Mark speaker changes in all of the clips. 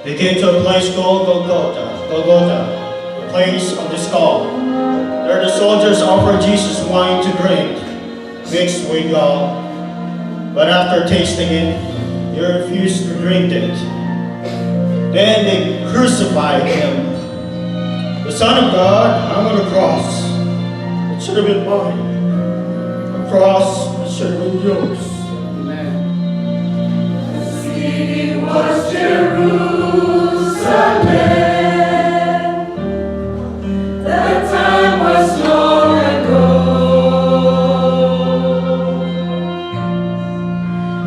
Speaker 1: They came to a place called Golgotha, the place of the skull. There the soldiers offered Jesus wine to drink, mixed with gall. But after tasting it, he refused to drink it. Then they crucified him. The Son of God hung on the cross. It should have been mine. A cross that should have been yours.
Speaker 2: Amen.
Speaker 3: The city was Jerusalem. The time was long ago.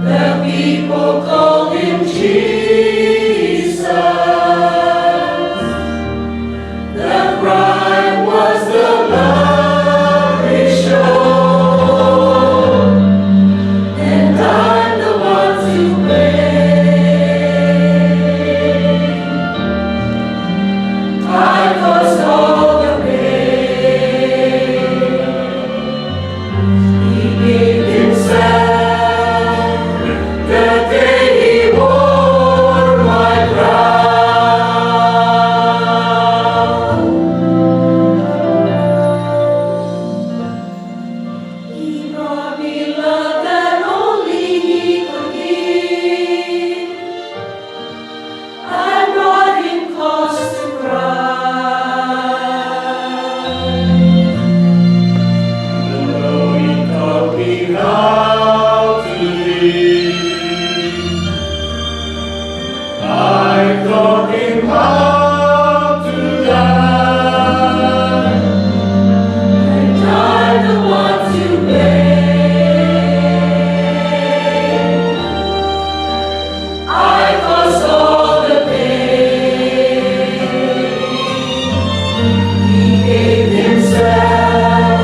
Speaker 3: The people called him Jesus. The crime was the love he showed, and I'm the one to blame. I caused all the pain. He gave himself the day he wore my crown. He brought me love that only he could give. I brought him cause to cry. Though he taught me how to live, I taught him how to die. And I'm the one to blame. I caused all the pain. He gave himself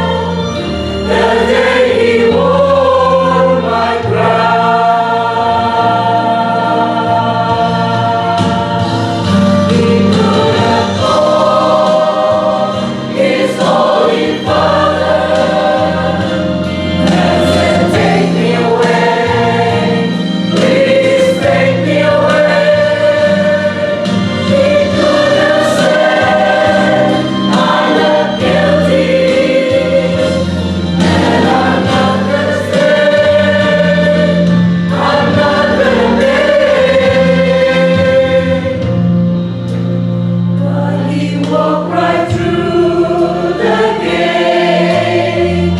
Speaker 3: the day he wore my crown. He could have called his holy Father and said, "Take me away, please take me away." He could have said, "I'm not guilty, and I'm not gonna stay, I'm not gonna pay." But he walked right through the gate,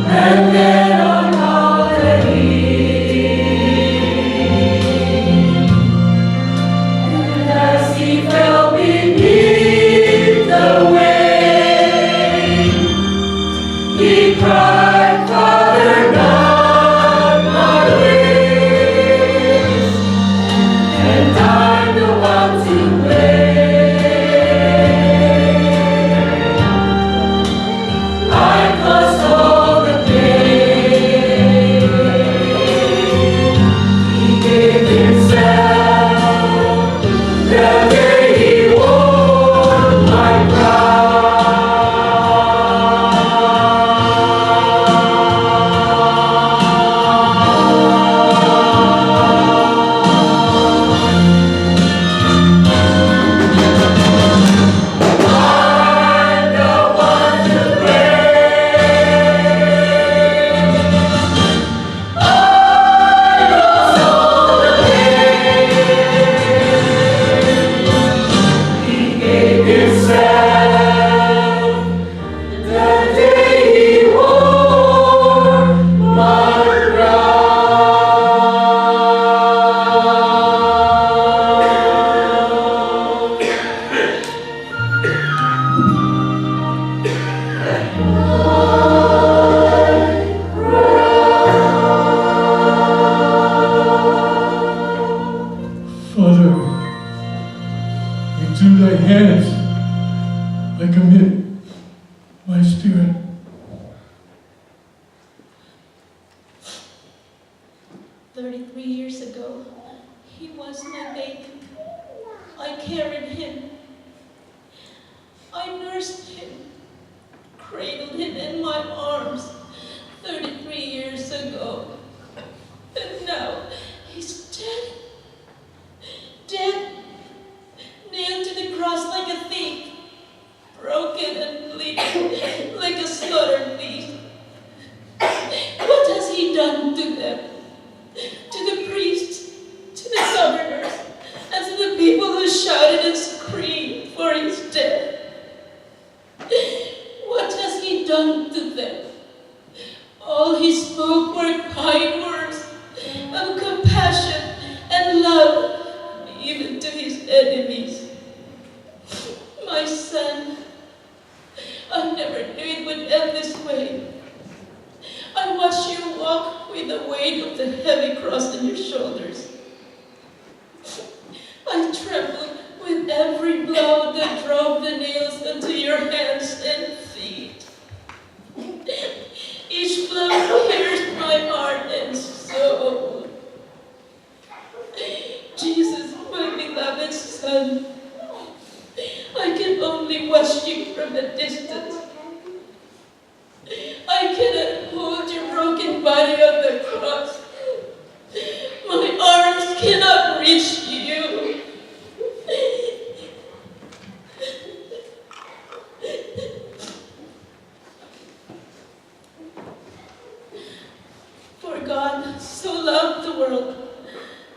Speaker 3: and then on Calvary. And as he fell beneath the weight, he cried, "Father, not my wish." And I'm the one to blame. I caused all the pain. He gave himself the day he wore my I'm the one to blame. I caused all the pain. He gave himself the day he wore my
Speaker 4: Father, into thy hands I commit my spirit.
Speaker 5: 33 years ago, he was my baby. I carried him. I nursed him, cradled him in my arms 33 years ago. And now he's dead. Dead done to them. All he spoke were kind words of compassion and love, even to his enemies. My son, I never knew it would end this way. I watched you walk with the weight of the heavy cross on your shoulders. I trembled with every blow that drove the nails into your hands and feet. Each blow pierced my heart and soul. Jesus, my beloved son, I can only watch you from a distance. I cannot hold your broken body on the cross. My arms cannot reach you. For God so loved the world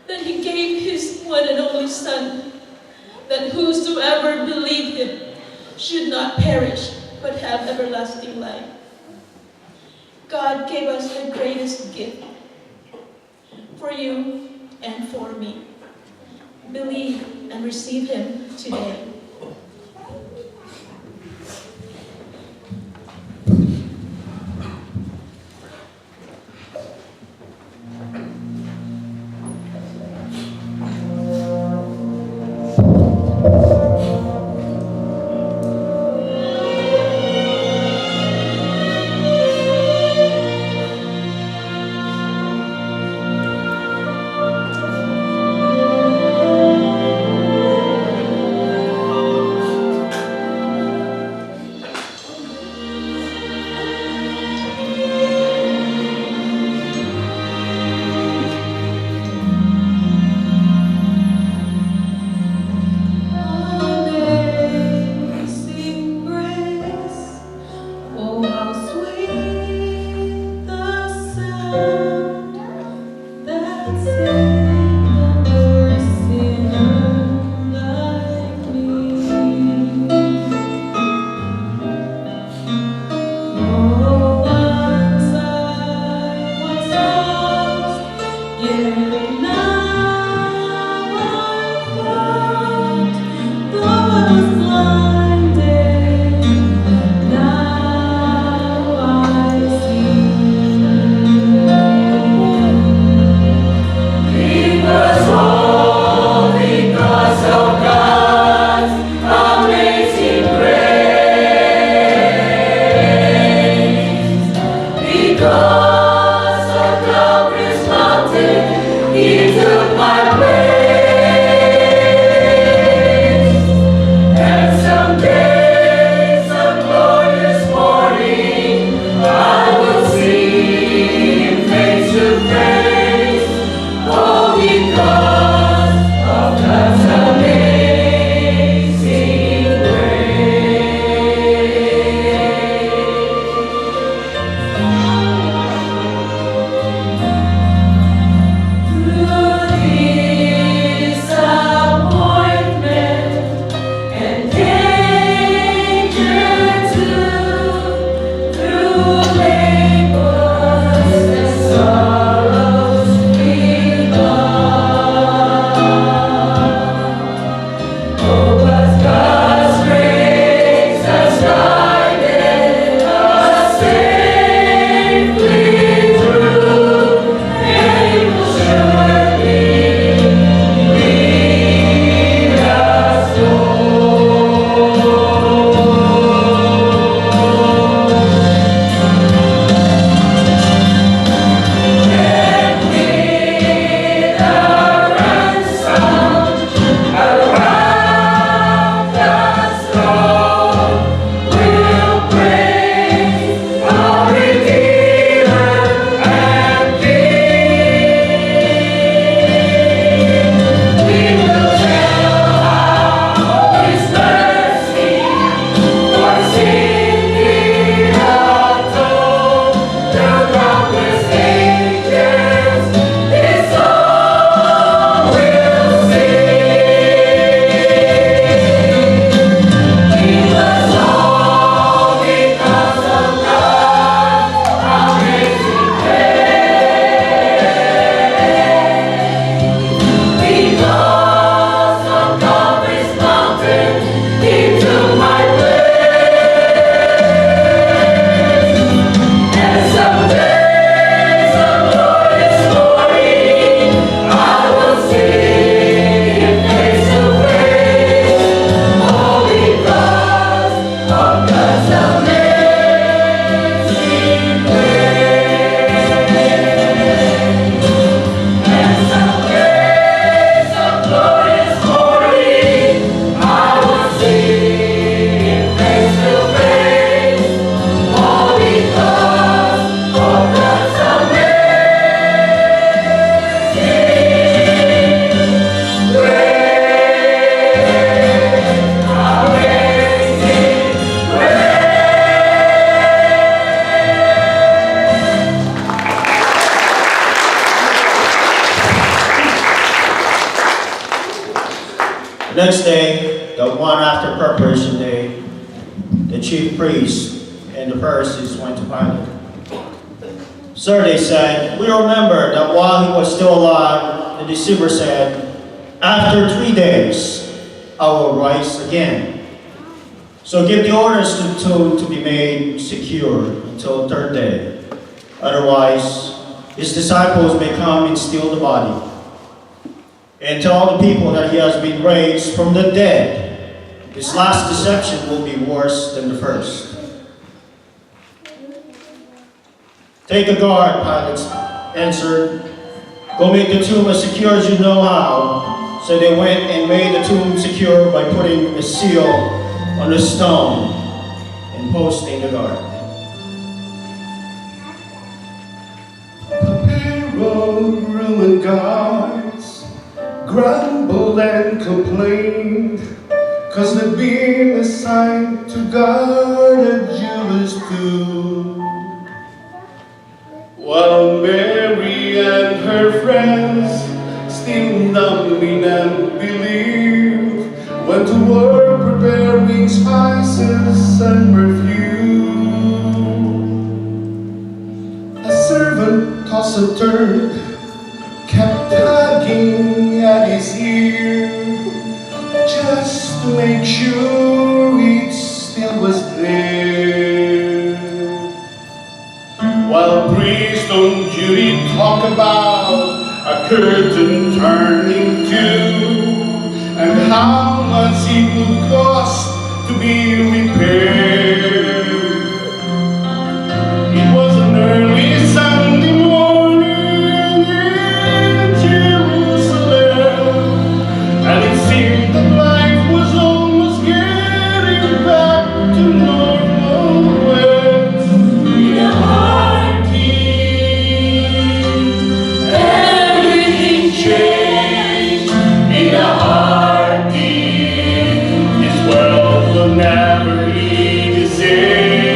Speaker 5: that he gave his one and only Son, that whosoever believed him should not perish, but have everlasting life. God gave us the greatest gift for you and for me. Believe and receive him today.
Speaker 1: Next day, the one after preparation day, the chief priests and the Pharisees went to Pilate. Sir, they said, we remember that while he was still alive, the deceiver said, after 3 days, I will rise again. So give the orders to the tomb to be made secure until the 3rd day. Otherwise, his disciples may come and steal the body. And tell the people that he has been raised from the dead. This last deception will be worse than the first. Take a guard, Pilate answered. Go make the tomb as secure as you know how. So they went and made the tomb secure by putting a seal on the stone and posting the guard.
Speaker 2: The Roman guards grumbled and complained, 'cause they'd been assigned to guard a Jewish tomb. While Mary and her friends, still numbing and believe, went to work preparing spices and perfume. A servant tossed a turd, kept tugging at his ear, just to make sure it still was there. While priests on duty talk about a curtain turning too, and how much it would cost to be repaired. It was an early Sunday morning in Jerusalem, and it seemed that life was almost getting back to normal when
Speaker 3: In a heartbeat, everything changed. In a heartbeat,
Speaker 2: this world will never be the same.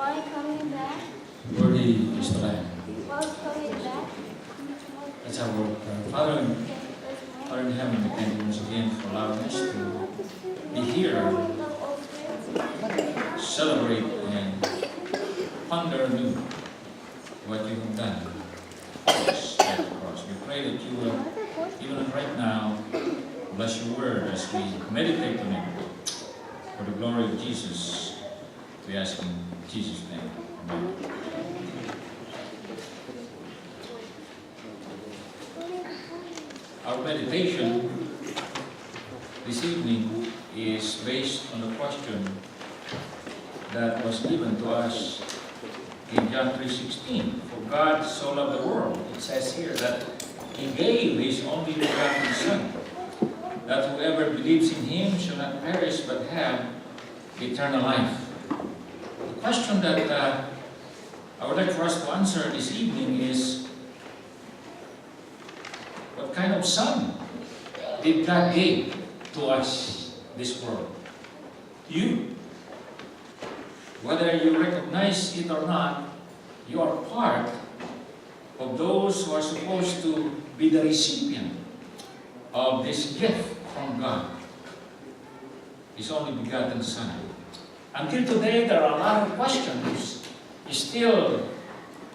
Speaker 3: Why coming back?
Speaker 6: Worthy is the Lamb.
Speaker 3: Why coming back?
Speaker 6: That's our word. Father in heaven, we thank you once again for allowing us to be here, celebrate and ponder anew what you have done for us at the cross. We pray that you will, even right now, bless your word as we meditate on it. For the glory of Jesus, we ask in Jesus' name. Amen. Our meditation this evening is based on the question that was given to us in John 3:16. For God so loved the world, it says here, that He gave His only begotten Son, that whoever believes in Him shall not perish but have eternal life. The question that I would like for us to answer this evening is, what kind of Son did God give to us, this world? You. Whether you recognize it or not, you are part of those who are supposed to be the recipient of this gift from God, His only begotten Son. Until today, there are a lot of questions still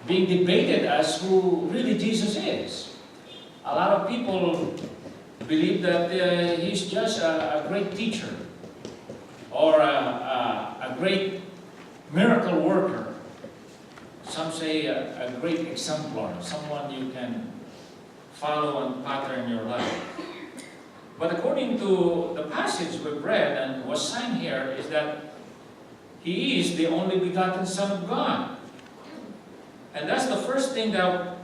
Speaker 6: being debated as who really Jesus is. A lot of people believe that He's just a great teacher or a great miracle worker. Some say a great exemplar, someone you can follow and pattern your life. But according to the passage we've read and was signed here, is that He is the only begotten Son of God. And that's the first thing that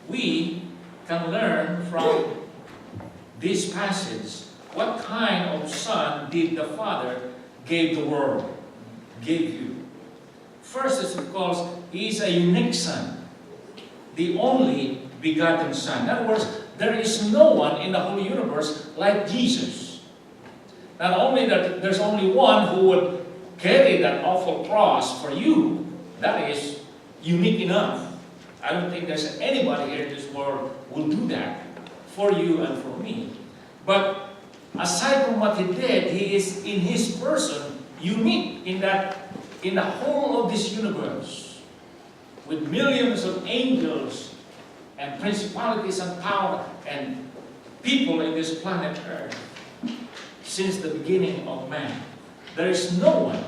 Speaker 6: we can learn from this passage. What kind of Son did the Father give the world, give you? First is because He is a unique Son, the only begotten Son. In other words, there is no one in the whole universe like Jesus. Not only that there's only one who would carry that awful cross for you, that is unique enough. I don't think there's anybody here in this world who will do that for you and for me. But aside from what He did, He is in His person unique in that in the whole of this universe, with millions of angels and principalities and power and people in this planet Earth, since the beginning of man, there is no one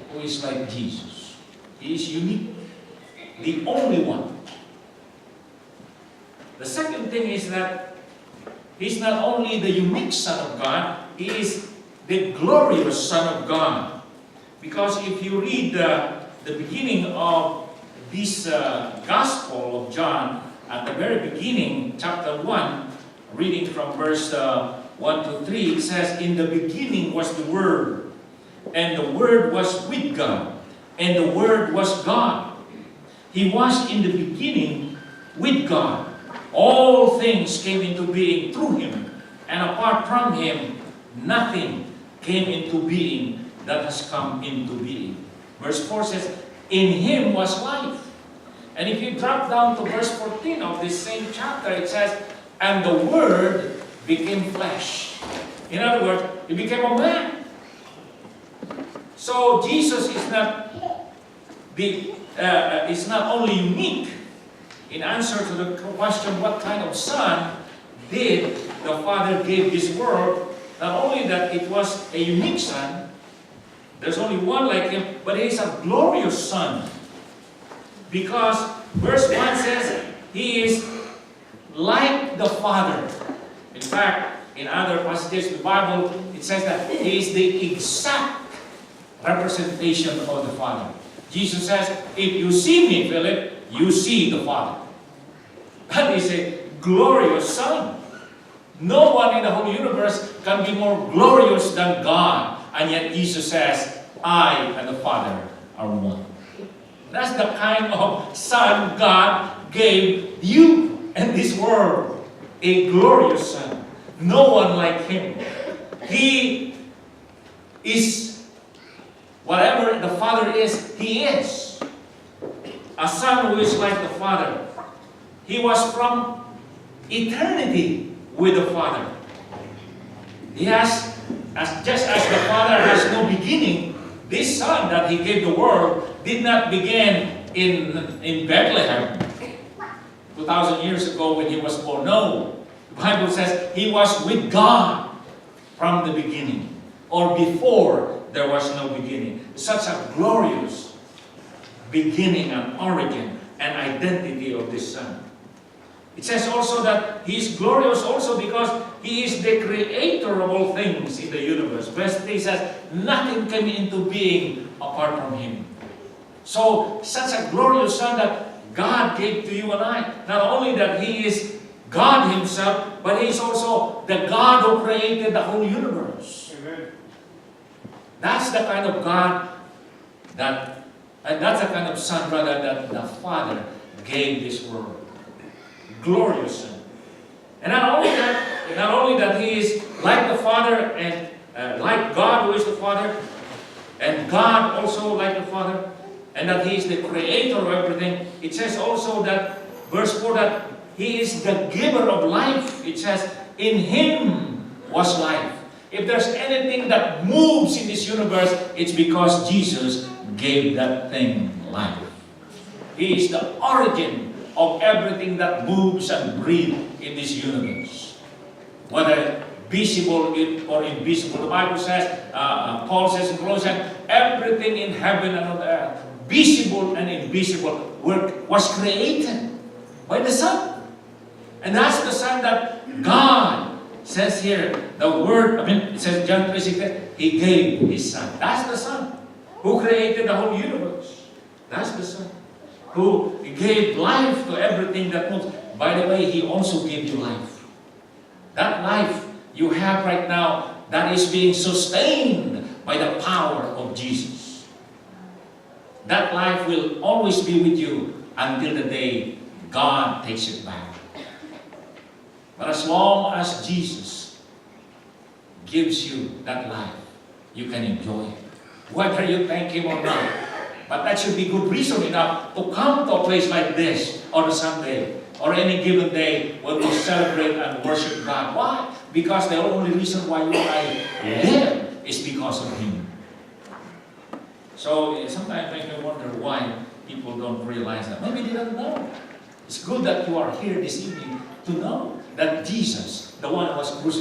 Speaker 6: who is like Jesus. He is unique, the only one. The second thing is that He's not only the unique Son of God, He is the glorious Son of God. Because if you read the beginning of this Gospel of John, at the very beginning, chapter 1, reading from verse 1 to 3, it says, "In the beginning was the Word, and the Word was with God, and the Word was God. He was in the beginning with God. All things came into being through Him, and apart from Him, nothing came into being that has come into being." Verse 4 says, "In Him was life." And if you drop down to verse 14 of this same chapter, it says, "And the Word became flesh." In other words, He became a man. So Jesus is not only unique in answer to the question, what kind of Son did the Father give this world? Not only that it was a unique Son, there's only one like Him, but He is a glorious Son. Because verse 1 says, He is like the Father. In fact, in other passages of the Bible, it says that He is the exact representation of the Father. Jesus says, "If you see me, Philip, you see the Father." That is a glorious Son. No one in the whole universe can be more glorious than God. And yet Jesus says, "I and the Father are one." That's the kind of Son God gave you and this world. A glorious Son. No one like Him. He is Whatever the Father is, He is. A Son who is like the Father. He was from eternity with the Father. He has, just as the Father has no beginning, this Son that He gave the world did not begin in Bethlehem 2,000 years ago when He was born. No. The Bible says He was with God from the beginning, or before there was no beginning. Such a glorious beginning and origin and identity of this Son. It says also that He is glorious also because He is the creator of all things in the universe. Verse 3 says, nothing came into being apart from Him. So, such a glorious Son that God gave to you and I. Not only that He is God Himself, but He is also the God who created the whole universe.
Speaker 1: Amen.
Speaker 6: That's the kind of God that's the kind of Son, rather, that the Father gave this world. Glorious Son. And not only that He is like the Father and like God who is the Father, and God also like the Father, and that He is the creator of everything. It says also that, verse 4, that He is the giver of life. It says, in Him was life. If there's anything that moves in this universe, it's because Jesus gave that thing life. He is the origin of everything that moves and breathes in this universe. Whether visible or invisible. The Bible says, Paul says in Colossians, everything in heaven and on earth, visible and invisible, was created by the Son. And that's the Son that God says here, the Word, it says John 3:16, He gave His Son. That's the Son who created the whole universe. That's the Son who gave life to everything that moves. By the way, He also gave you life. That life you have right now, that is being sustained by the power of Jesus. That life will always be with you until the day God takes it back. But as long as Jesus gives you that life, you can enjoy it, whether you thank Him or not. But that should be good reason enough to come to a place like this on a Sunday or any given day when we celebrate and worship God. Why? Because the only reason why you and I live is because of Him. So sometimes I may wonder why people don't realize that. Maybe they don't know. It's good that you are here this evening to know that Jesus, the one who was crucified,